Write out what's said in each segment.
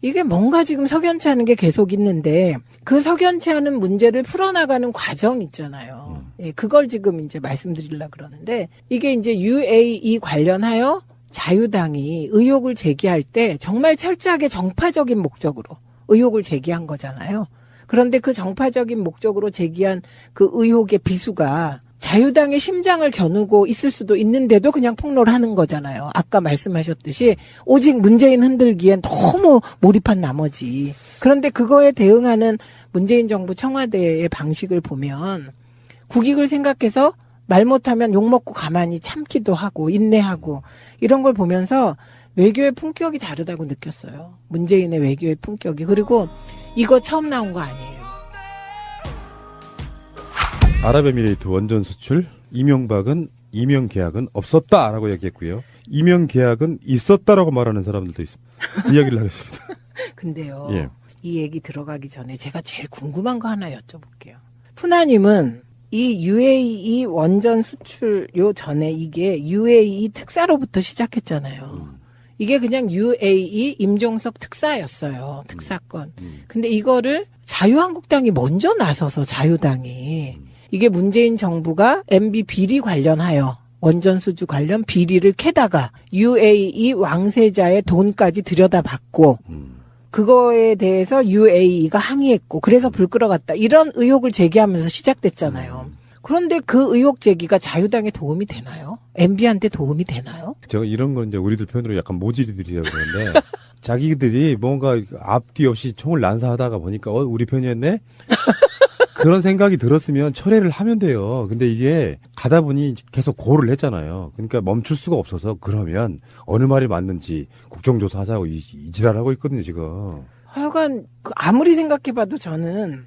이게 뭔가 지금 석연치 않은 게 계속 있는데 그 석연치 않은 문제를 풀어나가는 과정 있잖아요. 예, 그걸 지금 이제 말씀드리려고 그러는데 이게 이제 UAE 관련하여 자유당이 의혹을 제기할 때 정말 철저하게 정파적인 목적으로 의혹을 제기한 거잖아요. 그런데 그 정파적인 목적으로 제기한 그 의혹의 비수가 자유당의 심장을 겨누고 있을 수도 있는데도 그냥 폭로를 하는 거잖아요. 아까 말씀하셨듯이 오직 문재인 흔들기엔 너무 몰입한 나머지. 그런데 그거에 대응하는 문재인 정부 청와대의 방식을 보면 국익을 생각해서 말 못하면 욕먹고 가만히 참기도 하고 인내하고 이런 걸 보면서 외교의 품격이 다르다고 느꼈어요. 문재인의 외교의 품격이. 그리고 이거 처음 나온 거 아니에요. 아랍에미레이트 원전 수출, 이명박은 이명 계약은 없었다라고 얘기했고요. 이명 계약은 있었다라고 말하는 사람들도 있습니다. 이야기를 하겠습니다. 근데요. 예. 이 얘기 들어가기 전에 제가 제일 궁금한 거 하나 여쭤볼게요. 푸나님은 이 UAE 원전 수출 요 전에 이게 UAE 특사로부터 시작했잖아요. 이게 그냥 UAE 임종석 특사였어요. 특사건. 근데 이거를 자유한국당이 먼저 나서서 자유당이 이게 문재인 정부가 MB 비리 관련하여 원전 수주 관련 비리를 캐다가 UAE 왕세자의 돈까지 들여다봤고 그거에 대해서 UAE가 항의했고 그래서 불 끌어갔다. 이런 의혹을 제기하면서 시작됐잖아요. 그런데 그 의혹 제기가 자유당에 도움이 되나요? MB한테 도움이 되나요? 제가 이런 건 이제 우리들 표현으로 약간 모질이들이라고 그러는데 자기들이 뭔가 앞뒤 없이 총을 난사하다가 보니까 우리 편이었네? 그런 생각이 들었으면 철회를 하면 돼요. 근데 이게 가다 보니 계속 고를 했잖아요. 그러니까 멈출 수가 없어서 그러면 어느 말이 맞는지 국정조사 하자고 이 지랄하고 있거든요, 지금. 하여간 아무리 생각해봐도 저는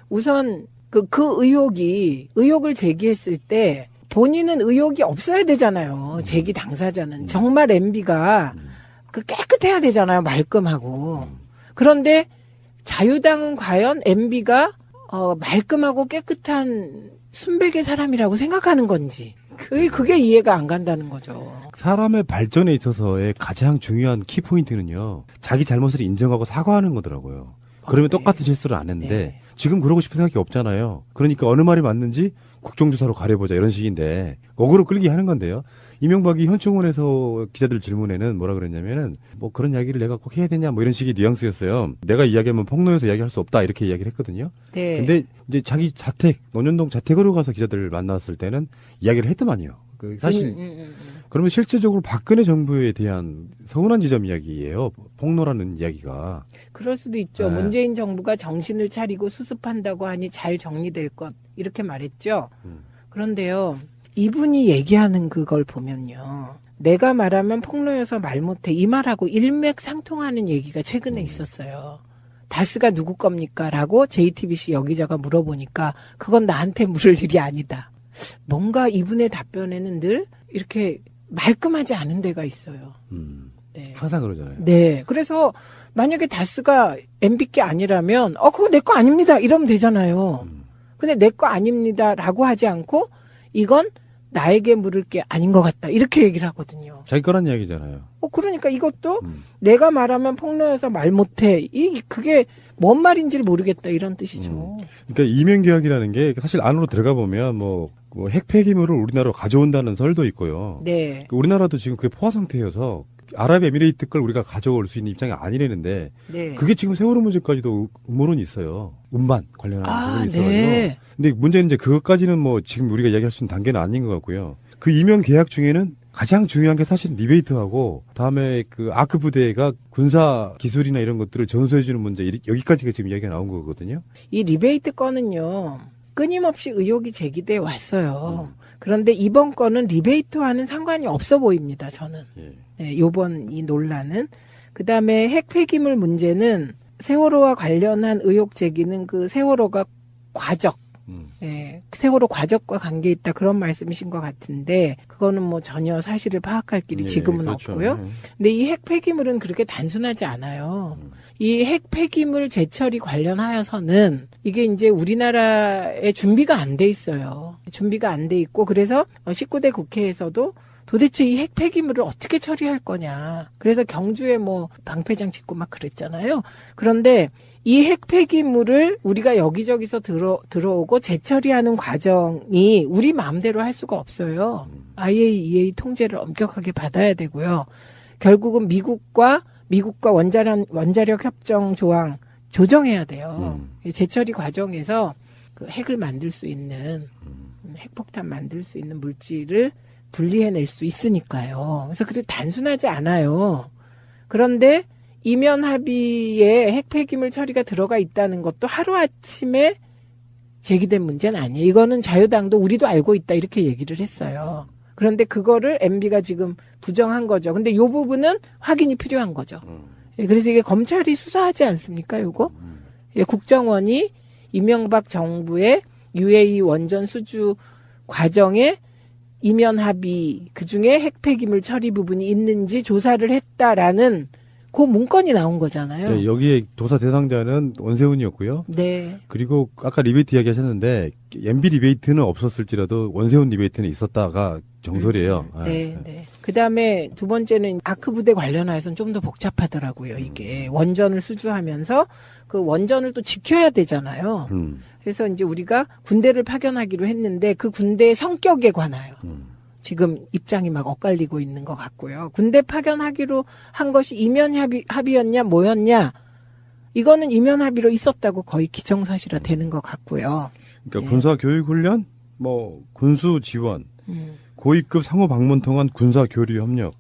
우선 그 의혹을 제기했을 때 본인은 의혹이 없어야 되잖아요. 제기 당사자는. 정말 MB가 깨끗해야 되잖아요. 말끔하고. 그런데 자유당은 과연 MB가 말끔하고 깨끗한 순백의 사람이라고 생각하는 건지 그게 이해가 안 간다는 거죠. 사람의 발전에 있어서의 가장 중요한 키포인트는요. 자기 잘못을 인정하고 사과하는 거더라고요. 그러면 네. 똑같은 실수를 안 했는데 네. 지금 그러고 싶은 생각이 없잖아요. 그러니까 어느 말이 맞는지 국정조사로 가려보자 이런 식인데 어그로 끌기 하는 건데요. 이명박이 현충원에서 기자들 질문에는 뭐라 그랬냐면은 뭐 그런 이야기를 내가 꼭 해야 되냐 뭐 이런 식의 뉘앙스였어요. 내가 이야기하면 폭로해서 이야기할 수 없다 이렇게 이야기를 했거든요. 네. 근데 이제 자기 자택 논현동 자택으로 가서 기자들을 만났을 때는 이야기를 했더만요. 사실 그러면 실질적으로 박근혜 정부에 대한 서운한 지점 이야기예요. 폭로라는 이야기가. 그럴 수도 있죠. 네. 문재인 정부가 정신을 차리고 수습한다고 하니 잘 정리될 것 이렇게 말했죠. 그런데요. 이분이 얘기하는 그걸 보면요. 내가 말하면 폭로여서 말 못해 이 말하고 일맥상통하는 얘기가 최근에 있었어요. 다스가 누구 겁니까? 라고 JTBC 여기자가 물어보니까 그건 나한테 물을 일이 아니다. 뭔가 이분의 답변에는 늘 이렇게 말끔하지 않은 데가 있어요. 네. 항상 그러잖아요. 네. 그래서 만약에 다스가 MB께 아니라면 그거 내 거 아닙니다. 이러면 되잖아요. 근데 내 거 아닙니다라고 하지 않고 이건 나에게 물을 게 아닌 것 같다. 이렇게 얘기를 하거든요. 자기 거란 이야기잖아요. 그러니까 이것도 내가 말하면 폭로여서 말 못해. 그게 뭔 말인지를 모르겠다. 이런 뜻이죠. 그러니까 이명계약이라는 게 사실 안으로 들어가 보면 뭐 핵폐기물을 우리나라로 가져온다는 설도 있고요. 네. 우리나라도 지금 그게 포화 상태여서 아랍에미레이트 걸 우리가 가져올 수 있는 입장이 아니라는데 네. 그게 지금 세월호 문제까지도 음모론이 있어요. 운반 관련한 부분이 있어가지고. 네. 근데 문제는 이제 그것까지는 뭐 지금 우리가 이야기할 수 있는 단계는 아닌 것 같고요. 그 이명 계약 중에는 가장 중요한 게 사실 리베이트하고 다음에 그 아크 부대가 군사 기술이나 이런 것들을 전수해주는 문제 여기까지가 지금 이야기가 나온 거거든요. 이 리베이트 건은요. 끊임없이 의혹이 제기돼 왔어요. 그런데 이번 건은 리베이트와는 상관이 없어 보입니다. 저는. 예. 네, 요번 이 논란은. 그다음에 핵 폐기물 문제는 세월호와 관련한 의혹 제기는 그 세월호가 과적. 예, 세월호 과적과 관계 있다 그런 말씀이신 것 같은데 그거는 뭐 전혀 사실을 파악할 길이 지금은 그렇죠. 없고요. 근데 이 핵 폐기물은 그렇게 단순하지 않아요. 이 핵 폐기물 재처리 관련하여서는 이게 이제 우리나라에 준비가 안 돼 있어요. 준비가 안 돼 있고 그래서 19대 국회에서도 도대체 이 핵 폐기물을 어떻게 처리할 거냐. 그래서 경주에 뭐 방패장 짓고 막 그랬잖아요. 그런데 이 핵 폐기물을 우리가 여기저기서 들어오고 재처리하는 과정이 우리 마음대로 할 수가 없어요. IAEA 통제를 엄격하게 받아야 되고요. 결국은 미국과 원자력 협정 조항 조정해야 돼요. 재처리 과정에서 그 핵을 만들 수 있는 핵폭탄 만들 수 있는 물질을 분리해낼 수 있으니까요. 그래서 그게 단순하지 않아요. 그런데 이면 합의에 핵 폐기물 처리가 들어가 있다는 것도 하루아침에 제기된 문제는 아니에요. 이거는 자유당도 우리도 알고 있다 이렇게 얘기를 했어요. 그런데 그거를 MB가 지금 부정한 거죠. 근데 이 부분은 확인이 필요한 거죠. 예, 그래서 이게 검찰이 수사하지 않습니까, 요거? 예, 국정원이 이명박 정부의 UAE 원전 수주 과정에 이면 합의 그중에 핵 폐기물 처리 부분이 있는지 조사를 했다라는 그 문건이 나온 거잖아요. 네, 여기에 조사 대상자는 원세훈이었고요. 네. 그리고 아까 리베이트 이야기하셨는데 MB 리베이트는 없었을지라도 원세훈 리베이트는 있었다가 정설이에요. 네, 네. 그다음에 두 번째는 아크 부대 관련해서는 좀 더 복잡하더라고요. 이게 원전을 수주하면서 그 원전을 또 지켜야 되잖아요. 그래서 이제 우리가 군대를 파견하기로 했는데 그 군대의 성격에 관하여 지금 입장이 막 엇갈리고 있는 것 같고요. 군대 파견하기로 한 것이 이면 합의였냐 뭐였냐 이거는 이면 합의로 있었다고 거의 기정사실화 되는 것 같고요. 그러니까 네. 군사 교육 훈련, 뭐 군수 지원, 고위급 상호 방문 통한 군사 교류 협력.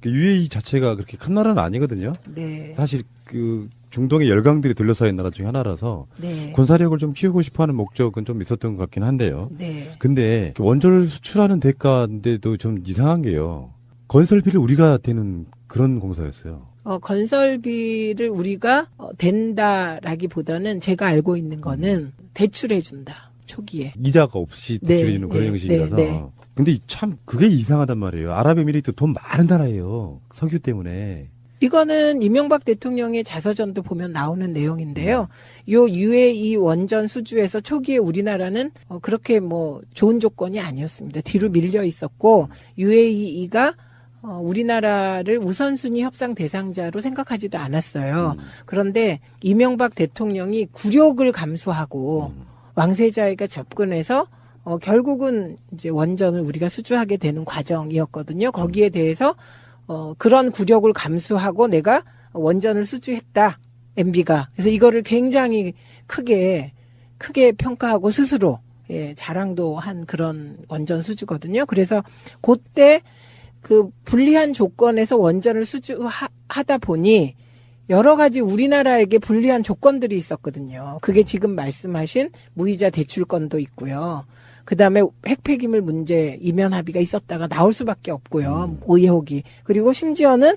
그러니까 UAE 자체가 그렇게 큰 나라는 아니거든요. 네. 사실 그 중동의 열강들이 둘러싸인 나라 중에 하나라서 네. 군사력을 좀 키우고 싶어하는 목적은 좀 있었던 것 같긴 한데요. 네. 근데 원전을 수출하는 대가인데도 좀 이상한 게요. 건설비를 우리가 대는 그런 공사였어요. 건설비를 우리가 된다라기보다는 제가 알고 있는 거는 대출해준다. 초기에. 이자가 없이 대출해주는 네, 그런 네, 형식이라서. 네, 네. 근데 참 그게 이상하단 말이에요. 아랍에미리트 돈 많은 나라예요. 석유 때문에. 이거는 이명박 대통령의 자서전도 보면 나오는 내용인데요. 요 UAE 원전 수주에서 초기에 우리나라는 그렇게 뭐 좋은 조건이 아니었습니다. 뒤로 밀려 있었고 UAE가 우리나라를 우선순위 협상 대상자로 생각하지도 않았어요. 그런데 이명박 대통령이 굴욕을 감수하고 왕세자에게 접근해서 결국은 이제 원전을 우리가 수주하게 되는 과정이었거든요. 거기에 대해서 그런 굴욕을 감수하고 내가 원전을 수주했다. MB가. 그래서 이거를 굉장히 크게 평가하고 스스로 자랑도 한 그런 원전 수주거든요. 그래서 그때 그 불리한 조건에서 원전을 수주하다 보니 여러 가지 우리나라에게 불리한 조건들이 있었거든요. 그게 지금 말씀하신 무이자 대출권도 있고요. 그다음에 핵 폐기물 문제 이면 합의가 있었다가 나올 수밖에 없고요. 의혹이. 그리고 심지어는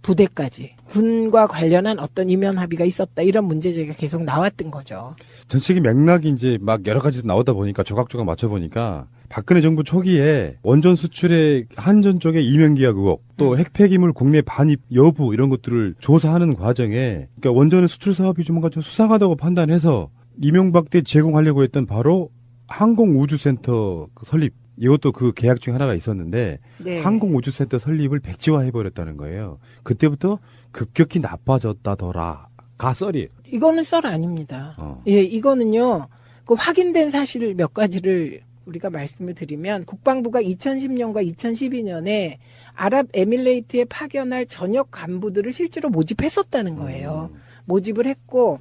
부대까지 군과 관련한 어떤 이면 합의가 있었다. 이런 문제제기가 계속 나왔던 거죠. 전체적인 맥락이 이제 막 여러 가지 나오다 보니까 조각조각 맞춰보니까 박근혜 정부 초기에 원전 수출의 한전 쪽의 이명계약 의혹, 또 핵폐기물 국내 반입 여부 이런 것들을 조사하는 과정에 그러니까 원전의 수출 사업이 좀 뭔가 좀 수상하다고 판단해서 이명박 때 제공하려고 했던 바로 항공우주센터 설립, 이것도 그 계약 중에 하나가 있었는데 네. 항공우주센터 설립을 백지화해버렸다는 거예요. 그때부터 급격히 나빠졌다더라가 썰이에요. 이거는 썰 아닙니다. 예, 이거는요. 그 확인된 사실 몇 가지를 우리가 말씀을 드리면 국방부가 2010년과 2012년에 아랍에밀레이트에 파견할 전역 간부들을 실제로 모집했었다는 거예요. 모집을 했고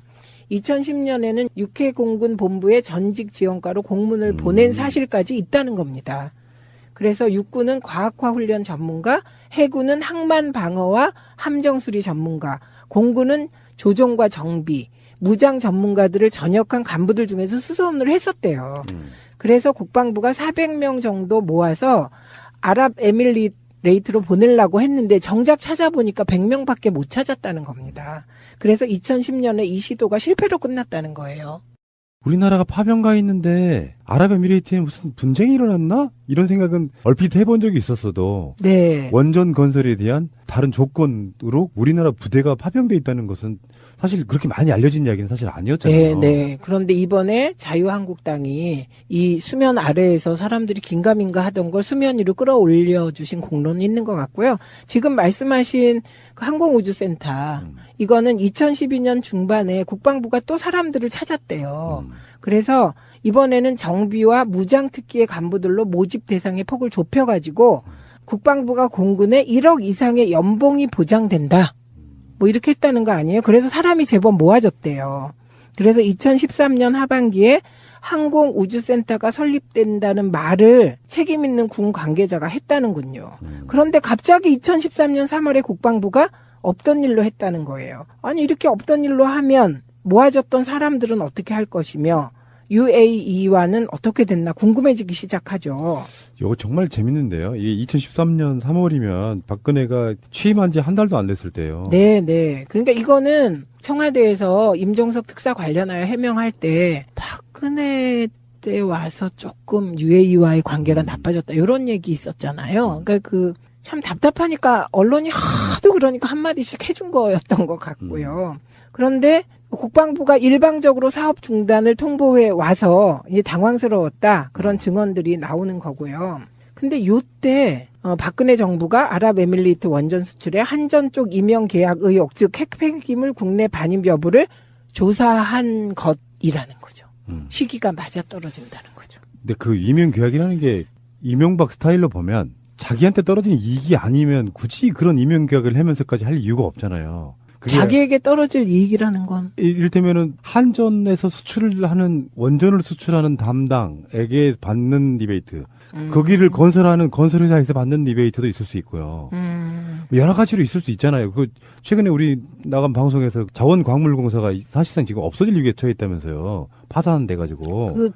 2010년에는 육해 공군 본부에 전직 지원과로 공문을 보낸 사실까지 있다는 겁니다. 그래서 육군은 과학화 훈련 전문가, 해군은 항만 방어와 함정 수리 전문가, 공군은 조종과 정비, 무장 전문가들을 전역한 간부들 중에서 수소문을 했었대요. 그래서 국방부가 400명 정도 모아서 아랍에밀레이트로 보내려고 했는데 정작 찾아보니까 100명밖에 못 찾았다는 겁니다. 그래서 2010년에 이 시도가 실패로 끝났다는 거예요. 우리나라가 파병가 있는데 아랍에미레이트에 무슨 분쟁이 일어났나? 이런 생각은 얼핏 해본 적이 있었어도 네. 원전 건설에 대한 다른 조건으로 우리나라 부대가 파병돼 있다는 것은 사실 그렇게 많이 알려진 이야기는 사실 아니었잖아요. 네. 그런데 이번에 자유한국당이 이 수면 아래에서 사람들이 긴가민가 하던 걸 수면 위로 끌어올려 주신 공로는 있는 것 같고요. 지금 말씀하신 그 항공우주센터 이거는 2012년 중반에 국방부가 또 사람들을 찾았대요. 그래서 이번에는 정비와 무장특기의 간부들로 모집 대상의 폭을 좁혀가지고 국방부가 공군에 1억 이상의 연봉이 보장된다. 뭐 이렇게 했다는 거 아니에요? 그래서 사람이 제법 모아졌대요. 그래서 2013년 하반기에 항공우주센터가 설립된다는 말을 책임 있는 군 관계자가 했다는군요. 그런데 갑자기 2013년 3월에 국방부가 없던 일로 했다는 거예요. 아니 이렇게 없던 일로 하면 모아졌던 사람들은 어떻게 할 것이며 UAE와는 어떻게 됐나 궁금해지기 시작하죠. 이거 정말 재밌는데요. 이게 2013년 3월이면 박근혜가 취임한 지 한 달도 안 됐을 때예요. 네. 그러니까 이거는 청와대에서 임종석 특사 관련하여 해명할 때 박근혜 때 와서 조금 UAE와의 관계가 나빠졌다. 이런 얘기 있었잖아요. 그러니까 참 답답하니까 언론이 하도 그러니까 한마디씩 해준 거였던 것 같고요. 그런데 국방부가 일방적으로 사업 중단을 통보해 와서 이제 당황스러웠다. 그런 증언들이 나오는 거고요. 근데 요때 박근혜 정부가 아랍에밀리트 원전 수출의 한전 쪽 임용 계약 의혹, 즉 핵폐기물 국내 반입 여부를 조사한 것이라는 거죠. 시기가 맞아떨어진다는 거죠. 근데 그 임용 계약이라는 게 이명박 스타일로 보면 자기한테 떨어지는 이익이 아니면 굳이 그런 임용 계약을 하면서까지 할 이유가 없잖아요. 그게 자기에게 떨어질 이익이라는 건 이를테면은 한전에서 수출을 하는 원전을 수출하는 담당에게 받는 리베이트, 거기를 건설하는 건설회사에서 받는 리베이트도 있을 수 있고요. 여러 가지로 있을 수 있잖아요. 최근에 우리 나간 방송에서 자원광물공사가 사실상 지금 없어질 위기에 처해 있다면서요. 파산돼가지고.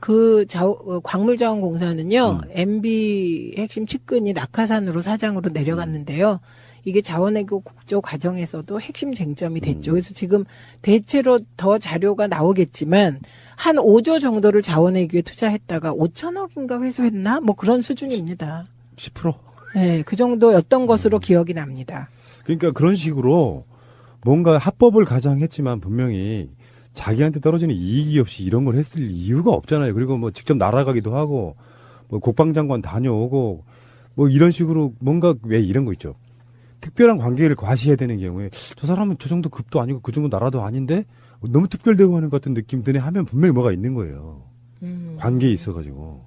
광물자원공사는요, MB 핵심 측근이 낙하산으로 사장으로 내려갔는데요. 이게 자원외교 국조 과정에서도 핵심 쟁점이 됐죠. 그래서 지금 대체로 더 자료가 나오겠지만 한 5조 정도를 자원외교에 투자했다가 5천억인가 회수했나? 뭐 그런 수준입니다. 10%? 네, 그 정도였던 것으로 기억이 납니다. 그러니까 그런 식으로 뭔가 합법을 가장했지만 분명히 자기한테 떨어지는 이익이 없이 이런 걸 했을 이유가 없잖아요. 그리고 뭐 직접 날아가기도 하고 뭐 국방장관 다녀오고 뭐 이런 식으로 뭔가 왜 이런 거 있죠. 특별한 관계를 과시해야 되는 경우에 저 사람은 저 정도 급도 아니고 그 정도 나라도 아닌데 너무 특별 대우하는 것 같은 느낌 드네 하면 분명히 뭐가 있는 거예요. 관계에 있어가지고.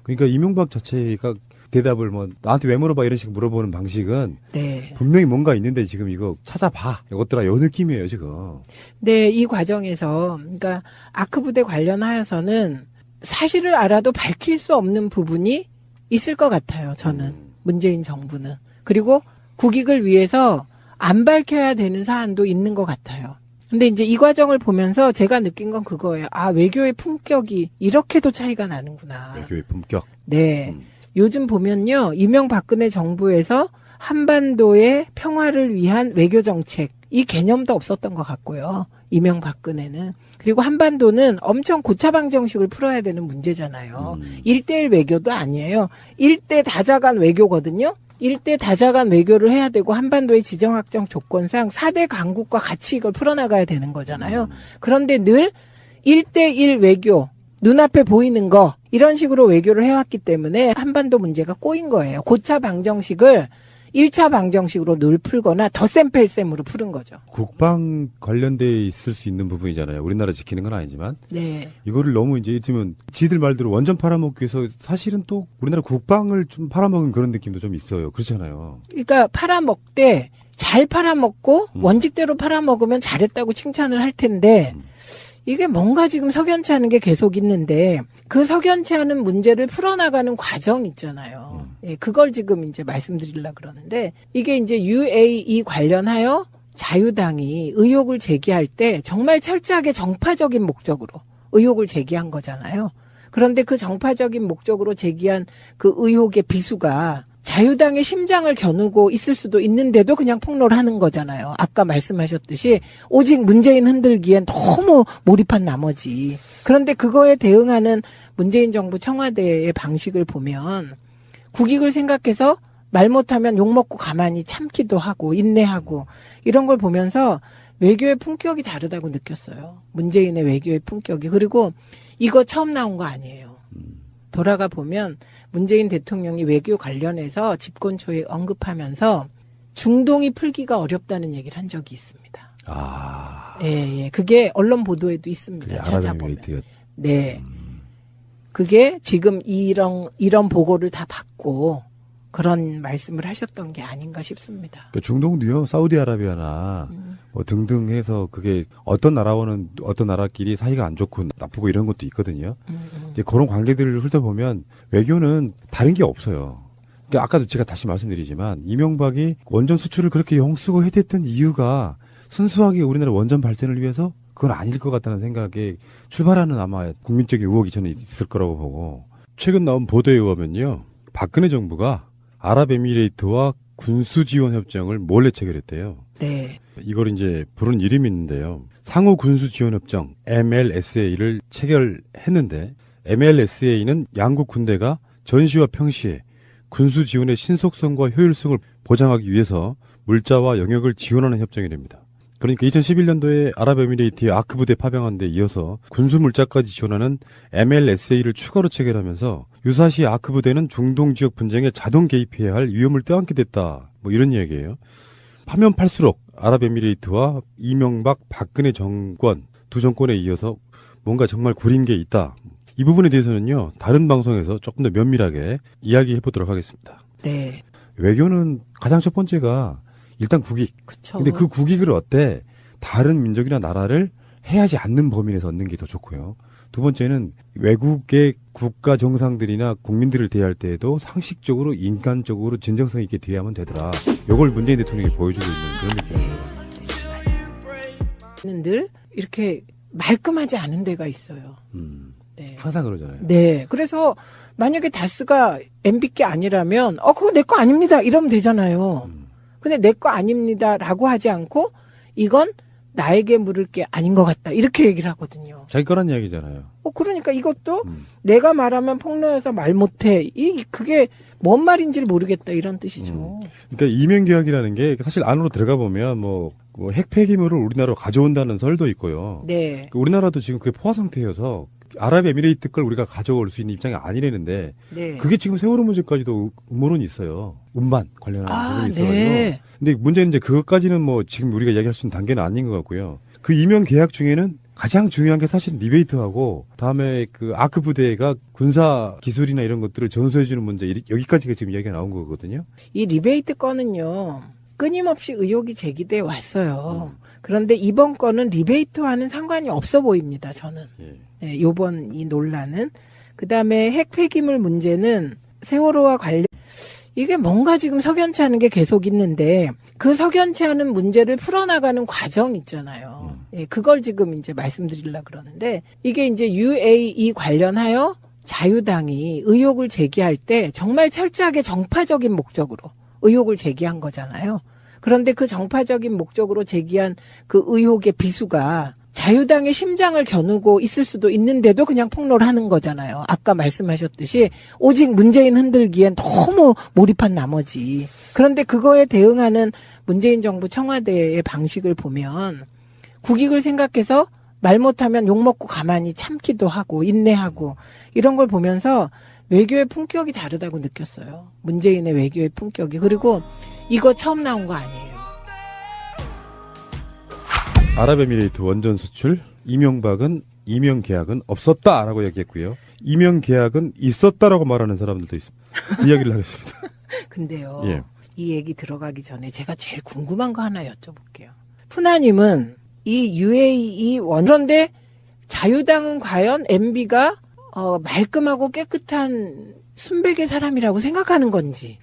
그러니까 이명박 자체가 대답을 뭐 나한테 왜 물어봐 이런 식으로 물어보는 방식은 네. 분명히 뭔가 있는데 지금 이거 찾아봐. 이것들아 요 느낌이에요 지금. 네, 이 과정에서 그러니까 아크 부대 관련하여서는 사실을 알아도 밝힐 수 없는 부분이 있을 것 같아요. 저는 문재인 정부는. 그리고 국익을 위해서 안 밝혀야 되는 사안도 있는 것 같아요. 근데 이제 이 과정을 보면서 제가 느낀 건 그거예요. 아, 외교의 품격이 이렇게도 차이가 나는구나. 외교의 품격. 네. 요즘 보면요. 이명박근혜 정부에서 한반도의 평화를 위한 외교 정책, 이 개념도 없었던 것 같고요. 이명박근혜는. 그리고 한반도는 엄청 고차방 정식을 풀어야 되는 문제잖아요. 1대1 외교도 아니에요. 1대 다자간 외교거든요. 1대 다자간 외교를 해야 되고 한반도의 지정학적 조건상 4대 강국과 같이 이걸 풀어나가야 되는 거잖아요. 그런데 늘 1대1 외교, 눈앞에 보이는 거 이런 식으로 외교를 해왔기 때문에 한반도 문제가 꼬인 거예요. 고차 방정식을 1차 방정식으로 늘 풀거나 덧셈 뺄셈으로 푸는 거죠. 국방 관련돼 있을 수 있는 부분이잖아요. 우리나라 지키는 건 아니지만. 네. 이거를 너무 이제 있으면 지들 말대로 원전 팔아먹기 위해서 사실은 또 우리나라 국방을 좀 팔아먹은 그런 느낌도 좀 있어요. 그렇잖아요. 그러니까 팔아먹되 잘 팔아먹고 원칙대로 팔아먹으면 잘했다고 칭찬을 할 텐데 이게 뭔가 지금 석연치 않은 게 계속 있는데 그 석연치 않은 문제를 풀어나가는 과정 있잖아요. 예, 그걸 지금 이제 말씀드리려고 그러는데 이게 이제 UAE 관련하여 자유당이 의혹을 제기할 때 정말 철저하게 정파적인 목적으로 의혹을 제기한 거잖아요. 그런데 그 정파적인 목적으로 제기한 그 의혹의 비수가 자유당의 심장을 겨누고 있을 수도 있는데도 그냥 폭로를 하는 거잖아요. 아까 말씀하셨듯이 오직 문재인 흔들기엔 너무 몰입한 나머지. 그런데 그거에 대응하는 문재인 정부 청와대의 방식을 보면 국익을 생각해서 말 못하면 욕먹고 가만히 참기도 하고 인내하고 이런 걸 보면서 외교의 품격이 다르다고 느꼈어요. 문재인의 외교의 품격이. 그리고 이거 처음 나온 거 아니에요. 돌아가 보면 문재인 대통령이 외교 관련해서 집권 초에 언급하면서 중동이 풀기가 어렵다는 얘기를 한 적이 있습니다. 예. 그게 언론 보도에도 있습니다. 찾아보면. 네. 그게 지금 이런 보고를 다 받고 그런 말씀을 하셨던 게 아닌가 싶습니다. 그러니까 중동도요, 사우디아라비아나 뭐 등등 해서 그게 어떤 나라와는 어떤 나라끼리 사이가 안 좋고 나쁘고 이런 것도 있거든요. 이제 그런 관계들을 훑어보면 외교는 다른 게 없어요. 그러니까 아까도 제가 다시 말씀드리지만 이명박이 원전 수출을 그렇게 영수고 해댔던 이유가 순수하게 우리나라 원전 발전을 위해서 그건 아닐 것 같다는 생각에 출발하는 아마 국민적인 의혹이 저는 있을 거라고 보고, 최근 나온 보도에 의하면요, 박근혜 정부가 아랍에미레이트와 군수 지원 협정을 몰래 체결했대요. 네. 이걸 이제 부른 이름이 있는데요. 상호 군수 지원 협정 MLSA를 체결했는데, MLSA는 양국 군대가 전시와 평시에 군수 지원의 신속성과 효율성을 보장하기 위해서 물자와 영역을 지원하는 협정이랍니다. 그러니까 2011년도에 아랍에미레이트의 아크 부대 파병한 데 이어서 군수 물자까지 지원하는 MLSA를 추가로 체결하면서 유사시 아크 부대는 중동 지역 분쟁에 자동 개입해야 할 위험을 떠안게 됐다. 뭐 이런 얘기예요. 파면 팔수록 아랍에미레이트와 이명박, 박근혜 정권 두 정권에 이어서 뭔가 정말 구린 게 있다. 이 부분에 대해서는요, 다른 방송에서 조금 더 면밀하게 이야기해 보도록 하겠습니다. 네. 외교는 가장 첫 번째가 일단 국익. 그쵸. 근데 그 국익을 어때 다른 민족이나 나라를 해하지 않는 범위 내에서 얻는 게 더 좋고요. 두 번째는 외국의 국가 정상들이나 국민들을 대할 때에도 상식적으로 인간적으로 진정성 있게 대하면 되더라. 이걸 문재인 대통령이 보여주고 있는 그런 느낌이에요. 늘 이렇게 말끔하지 않은 데가 있어요. 네. 항상 그러잖아요. 네. 그래서 만약에 다스가 MB께 아니라면 그거 내 거 아닙니다. 이러면 되잖아요. 근데 내 거 아닙니다라고 하지 않고 이건 나에게 물을 게 아닌 것 같다. 이렇게 얘기를 하거든요. 자기 거란 이야기잖아요. 그러니까 이것도 내가 말하면 폭로해서 말 못해. 그게 뭔 말인지를 모르겠다. 이런 뜻이죠. 그러니까 이면계약이라는 게 사실 안으로 들어가 보면 뭐 핵폐기물을 우리나라로 가져온다는 설도 있고요. 네. 우리나라도 지금 그게 포화 상태여서 아랍에미레이트 걸 우리가 가져올 수 있는 입장이 아니라는데, 네. 그게 지금 세월호 문제까지도 음모론이 있어요. 운반 관련한 부분이 있어가지고. 네. 근데 문제는 이제 그것까지는 뭐 지금 우리가 이야기할 수 있는 단계는 아닌 것 같고요. 그 이면 계약 중에는 가장 중요한 게 사실 리베이트하고 다음에 그 아크 부대가 군사 기술이나 이런 것들을 전수해주는 문제, 여기까지가 지금 이야기가 나온 거거든요. 이 리베이트 건은요, 끊임없이 의혹이 제기돼 왔어요. 그런데 이번 건은 리베이트와는 상관이 없어 보입니다, 저는. 네, 요번 이 논란은. 그 다음에 핵 폐기물 문제는 세월호와 관련, 이게 뭔가 지금 석연치 않은 게 계속 있는데, 그 석연치 않은 문제를 풀어나가는 과정 있잖아요. 예, 그걸 지금 이제 말씀드리려고 그러는데, 이게 이제 UAE 관련하여 자유당이 의혹을 제기할 때 정말 철저하게 정파적인 목적으로 의혹을 제기한 거잖아요. 그런데 그 정파적인 목적으로 제기한 그 의혹의 비수가 자유당의 심장을 겨누고 있을 수도 있는데도 그냥 폭로를 하는 거잖아요. 아까 말씀하셨듯이 오직 문재인 흔들기엔 너무 몰입한 나머지. 그런데 그거에 대응하는 문재인 정부 청와대의 방식을 보면 국익을 생각해서 말 못하면 욕먹고 가만히 참기도 하고 인내하고 이런 걸 보면서 외교의 품격이 다르다고 느꼈어요. 문재인의 외교의 품격이. 그리고 이거 처음 나온 거 아니에요. 아랍에미레이트 원전 수출, 이명박은 이명 계약은 없었다라고 얘기했고요. 이명 계약은 있었다라고 말하는 사람들도 있습니다. 이야기를 하겠습니다. 근데요. 예. 이 얘기 들어가기 전에 제가 제일 궁금한 거 하나 여쭤볼게요. 푸나님은 이 UAE 그런데 자유당은 과연 MB가 말끔하고 깨끗한 순백의 사람이라고 생각하는 건지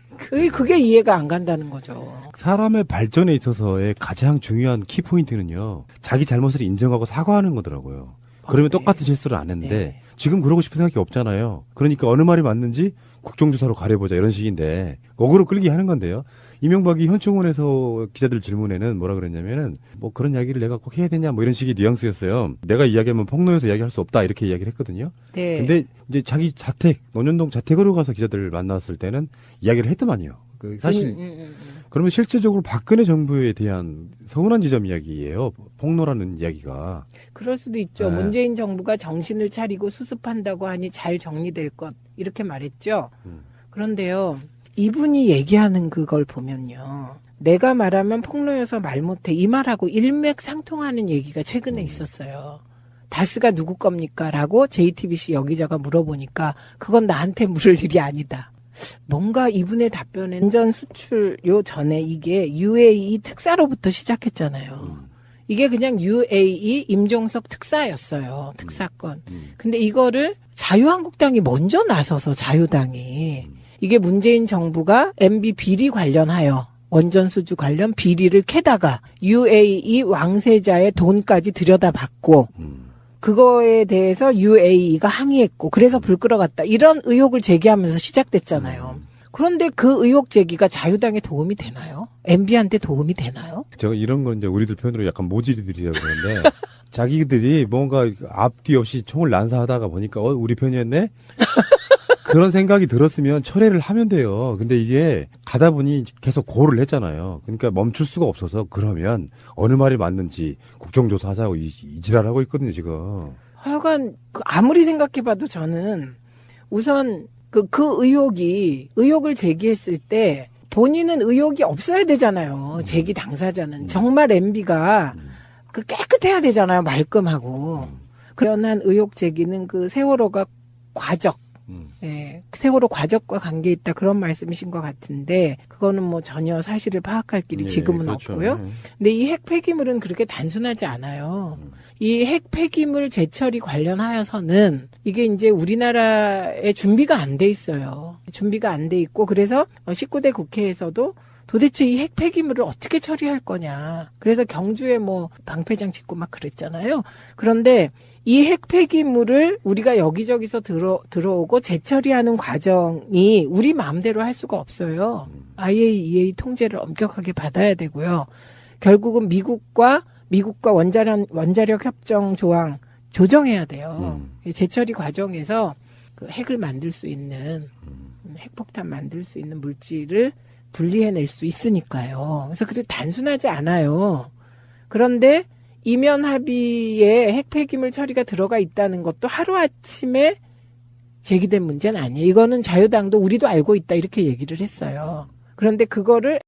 그게 이해가 안 간다는 거죠. 사람의 발전에 있어서의 가장 중요한 키포인트는요, 자기 잘못을 인정하고 사과하는 거더라고요. 그러면 네. 똑같은 실수를 안 했는데, 네. 지금 그러고 싶은 생각이 없잖아요. 그러니까 어느 말이 맞는지 국정조사로 가려보자 이런 식인데, 억으로 끌기 하는 건데요. 이명박이 현충원에서 기자들 질문에는 뭐라 그랬냐면은, 뭐 그런 이야기를 내가 꼭 해야 되냐 뭐 이런 식의 뉘앙스였어요. 내가 이야기하면 폭로해서 이야기할 수 없다 이렇게 이야기를 했거든요. 네. 근데 이제 자기 자택, 논현동 자택으로 가서 기자들을 만났을 때는 이야기를 했더만요. 사실 그러면 실질적으로 박근혜 정부에 대한 서운한 지점 이야기예요. 폭로라는 이야기가. 그럴 수도 있죠. 네. 문재인 정부가 정신을 차리고 수습한다고 하니 잘 정리될 것 이렇게 말했죠. 그런데요. 이분이 얘기하는 그걸 보면요. 내가 말하면 폭로여서 말 못해 이 말하고 일맥상통하는 얘기가 최근에 있었어요. 다스가 누구 겁니까? 라고 JTBC 여기자가 물어보니까 그건 나한테 물을 일이 아니다. 뭔가 이분의 답변에 원전 수출요 전에 이게 UAE 특사로부터 시작했잖아요. 이게 그냥 UAE 임종석 특사였어요. 특사건. 근데 이거를 자유한국당이 먼저 나서서 자유당이 이게 문재인 정부가 MB 비리 관련하여 원전 수주 관련 비리를 캐다가 UAE 왕세자의 돈까지 들여다봤고 그거에 대해서 UAE가 항의했고 그래서 불 끌어갔다. 이런 의혹을 제기하면서 시작됐잖아요. 그런데 그 의혹 제기가 자유당에 도움이 되나요? MB한테 도움이 되나요? 제가 이런 건 이제 우리들 표현으로 약간 모질이들이라고 그러는데 자기들이 뭔가 앞뒤 없이 총을 난사하다가 보니까 우리 편이었네? 그런 생각이 들었으면 철회를 하면 돼요. 근데 이게 가다 보니 계속 고를 했잖아요. 그러니까 멈출 수가 없어서 그러면 어느 말이 맞는지 국정조사하자고 이 지랄하고 있거든요, 지금. 하여간 아무리 생각해봐도 저는 우선 그 의혹을 제기했을 때 본인은 의혹이 없어야 되잖아요. 제기 당사자는. 정말 MB가 그 깨끗해야 되잖아요. 말끔하고. 그런 의혹 제기는 그 세월호가 과적. 예, 세월호 과적과 관계 있다 그런 말씀이신 것 같은데 그거는 뭐 전혀 사실을 파악할 길이 지금은 그렇죠. 없고요. 근데 이 핵 폐기물은 그렇게 단순하지 않아요. 이 핵 폐기물 재처리 관련하여서는 이게 이제 우리나라에 준비가 안 돼 있어요. 준비가 안 돼 있고 그래서 19대 국회에서도 도대체 이 핵 폐기물을 어떻게 처리할 거냐. 그래서 경주에 뭐 방패장 짓고 막 그랬잖아요. 그런데 이 핵 폐기물을 우리가 여기저기서 들어오고 재처리하는 과정이 우리 마음대로 할 수가 없어요. IAEA 통제를 엄격하게 받아야 되고요. 결국은 미국과 원자력 협정 조항 조정해야 돼요. 재처리 과정에서 그 핵을 만들 수 있는 핵폭탄 만들 수 있는 물질을 분리해낼 수 있으니까요. 그래서 그게 단순하지 않아요. 그런데 이면 합의에 핵 폐기물 처리가 들어가 있다는 것도 하루아침에 제기된 문제는 아니에요. 이거는 자유당도 우리도 알고 있다 이렇게 얘기를 했어요. 그런데 그거를